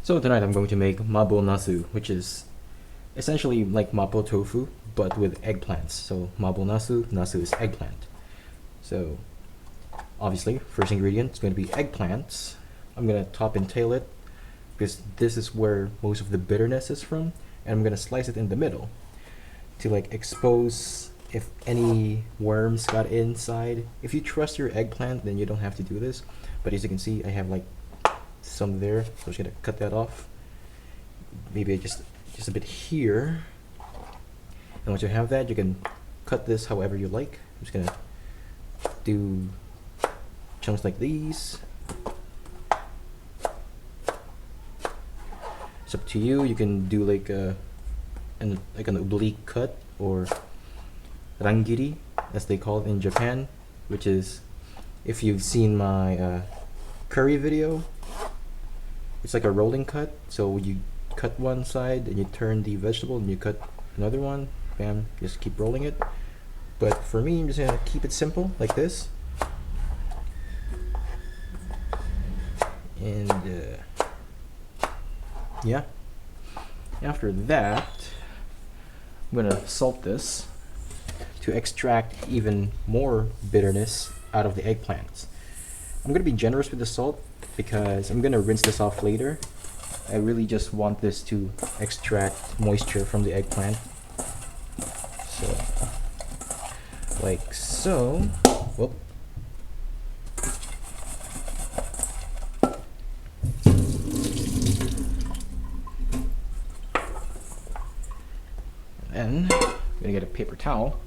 So tonight I'm going to make Mabo Nasu, which is essentially like Mapo Tofu, but with eggplants. So Mabo Nasu, Nasu is eggplant. So obviously, first ingredient is going to be eggplants. I'm going to top and tail it because this is where most of the bitterness is from, and I'm going to slice it in the middle to like expose if any worms got inside. If you trust your eggplant, then you don't have to do this, but as you can see, I have like some there, so I'm just gonna cut that off. Maybe just a bit here. And once you have that, you can cut this however you like. I'm just gonna do chunks like these. It's up to you. You can do like an oblique cut, or rangiri as they call it in Japan, which is, if you've seen my curry video, it's like a rolling cut. So you cut one side and you turn the vegetable and you cut another one, bam, just keep rolling it. But for me, I'm just gonna keep it simple like this. And yeah, after that I'm gonna salt this to extract even more bitterness out of the eggplants. I'm gonna be generous with the salt because I'm gonna rinse this off later. I really just want this to extract moisture from the eggplant. So, like so. Whoop. And I'm gonna get a paper towel.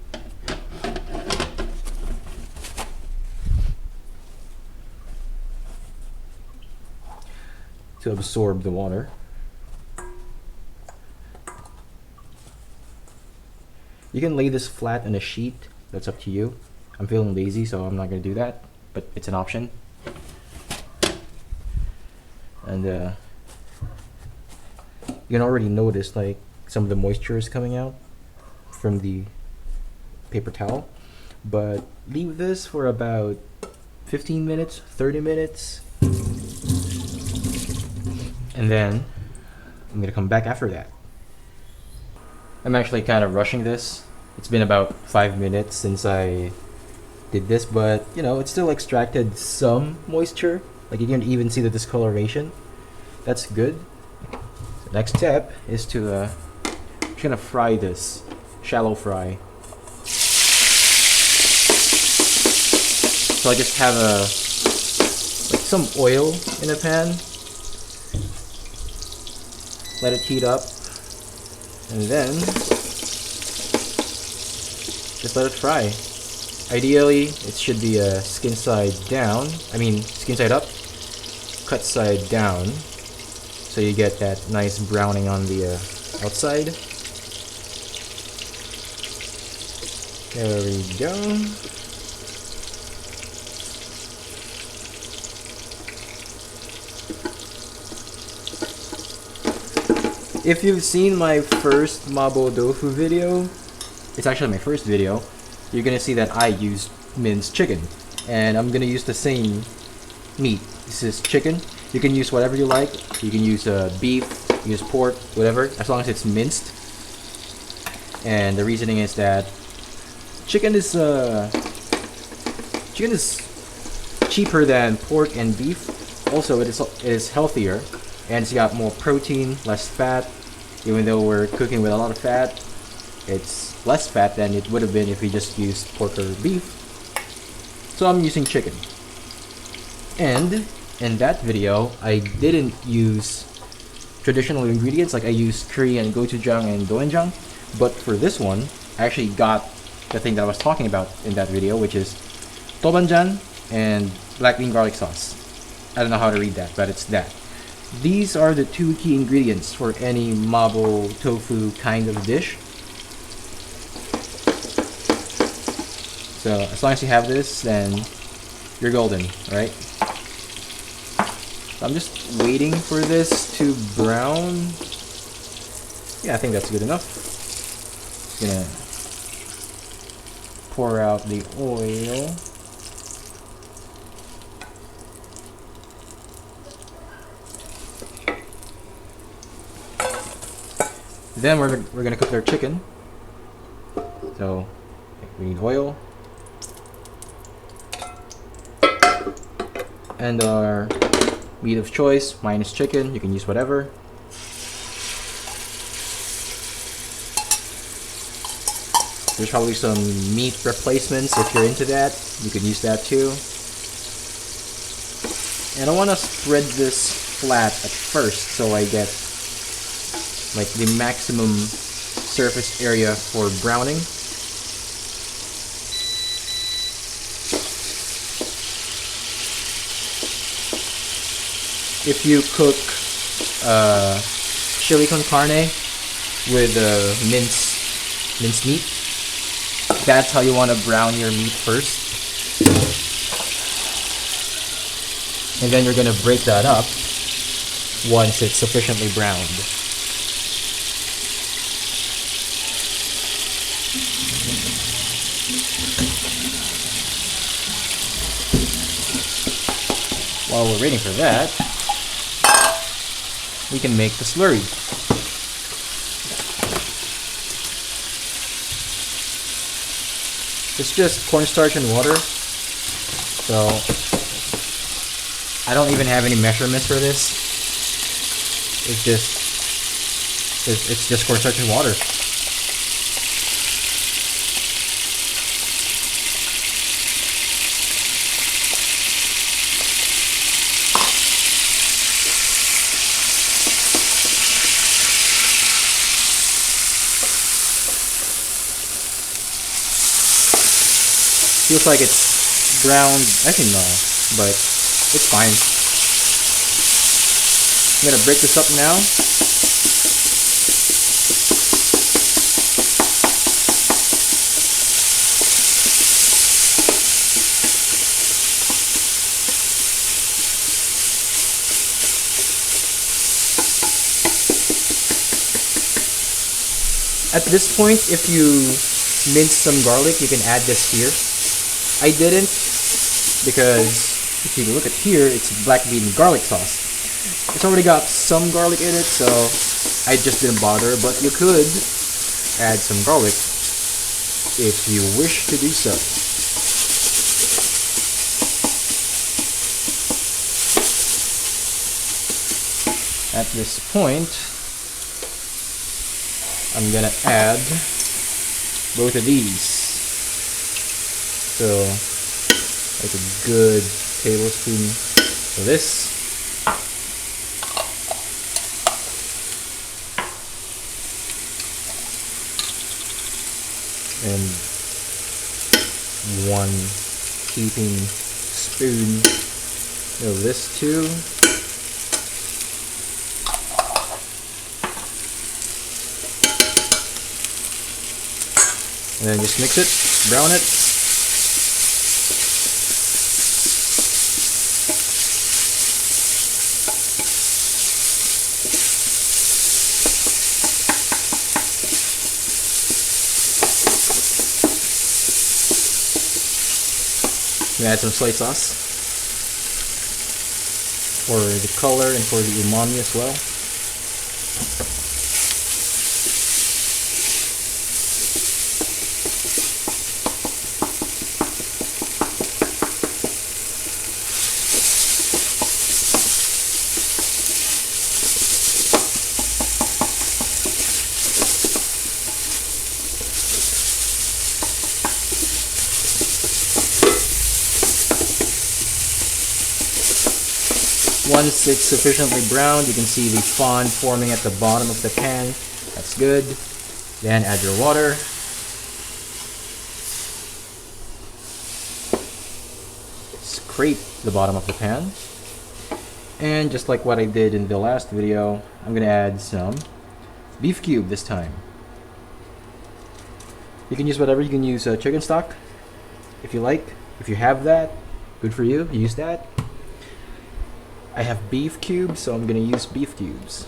To absorb the water. You can lay this flat on a sheet, that's up to you. I'm feeling lazy, so I'm not gonna do that, but it's an option. And you can already notice like some of the moisture is coming out from the paper towel, but leave this for about 15 minutes, 30 minutes. And then I'm gonna come back after that. I'm actually kind of rushing this. It's been about 5 minutes since I did this, but you know, it still extracted some moisture. Like you can even see the discoloration. That's good. The next step is to I'm just gonna fry this, shallow fry. So I just have like some oil in a pan. Let it heat up, and then just let it fry. Ideally, it should be skin side down. Skin side up, cut side down, so you get that nice browning on the outside. There we go. If you've seen my first Mabo Tofu video, it's actually my first video, you're gonna see that I used minced chicken. And I'm gonna use the same meat. This is chicken. You can use whatever you like. You can use beef, you can use pork, whatever, as long as it's minced. And the reasoning is that chicken is cheaper than pork and beef. Also, it is healthier, and it's got more protein, less fat. Even though we're cooking with a lot of fat, it's less fat than it would have been if we just used pork or beef. So I'm using chicken. And in that video, I didn't use traditional ingredients, like I used Korean gochujang and doenjang. But for this one, I actually got the thing that I was talking about in that video, which is tobanjan and black bean garlic sauce. I don't know how to read that, but it's that. These are the two key ingredients for any Mabo Tofu kind of dish. So as long as you have this, then you're golden, right? So I'm just waiting for this to brown. Yeah, I think that's good enough. Just gonna pour out the oil. Then we're gonna cook our chicken. So we need oil and our meat of choice. Mine is chicken. You can use whatever. There's probably some meat replacements if you're into that. You can use that too. And I want to spread this flat at first so I get like the maximum surface area for browning. If you cook chili con carne with minced meat, that's how you want to brown your meat first. And then you're going to break that up once it's sufficiently browned. While we're waiting for that, we can make the slurry. It's just cornstarch and water, so I don't even have any measurements for this. It's just cornstarch and water. Feels like it's brown. Actually, no, but it's fine. I'm gonna break this up now. At this point, if you mince some garlic, you can add this here. I didn't, because if you look at here, it's black bean garlic sauce. It's already got some garlic in it, so I just didn't bother, but you could add some garlic if you wish to do so. At this point, I'm gonna add both of these. So, like a good tablespoon of this. And 1 heaping spoon of this too. And then just mix it, brown it. I'm gonna add some soy sauce for the color and for the umami as well. Once it's sufficiently browned, you can see the fond forming at the bottom of the pan. That's good. Then add your water. Scrape the bottom of the pan. And just like what I did in the last video, I'm gonna add some beef cube this time. You can use whatever. You can use chicken stock if you like. If you have that, good for you. Use that. I have beef cubes, so I'm gonna use beef cubes.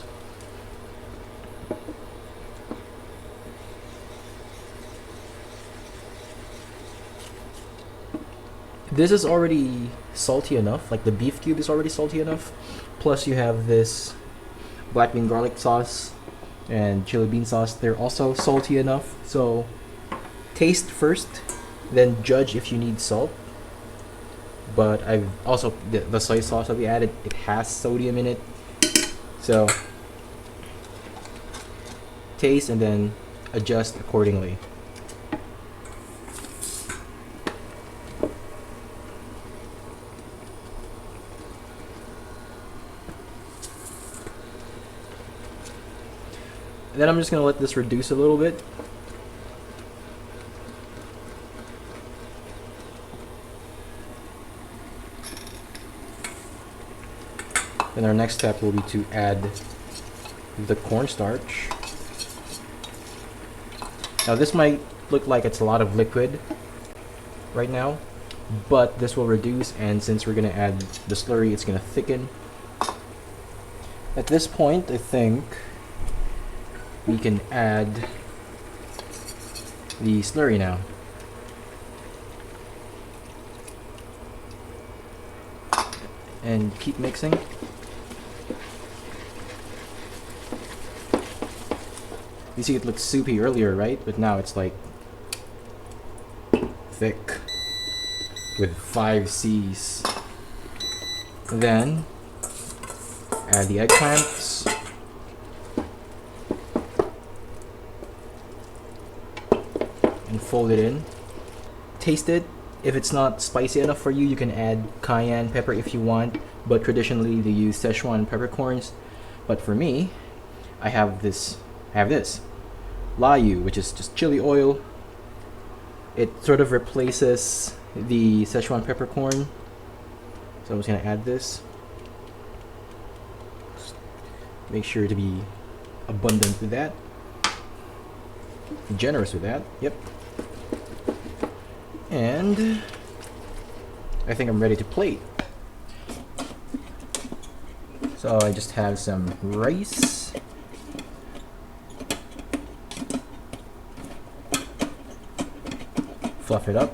This is already salty enough, like the beef cube is already salty enough. Plus you have this black bean garlic sauce and chili bean sauce. They're also salty enough, so taste first, then judge if you need salt. But I've also the soy sauce that we added, it has sodium in it, so taste and then adjust accordingly. Then I'm just gonna let this reduce a little bit. Then our next step will be to add the cornstarch. Now this might look like it's a lot of liquid right now, but this will reduce, and since we're gonna add the slurry, it's gonna thicken. At this point, I think we can add the slurry now. And keep mixing. You see it looked soupy earlier, right? But now it's like thick with 5 C's. Then add the eggplants. And fold it in. Taste it. If it's not spicy enough for you, you can add cayenne pepper if you want, but traditionally they use Szechuan peppercorns. But for me, I have this layu, which is just chili oil. It sort of replaces the Szechuan peppercorn. So I'm just gonna add this. Just make sure to be abundant with that. Generous with that. Yep. And I think I'm ready to plate. So I just have some rice. Fluff it up.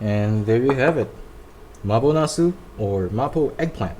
And there you have it, Mabo Nasu or Mapo eggplant.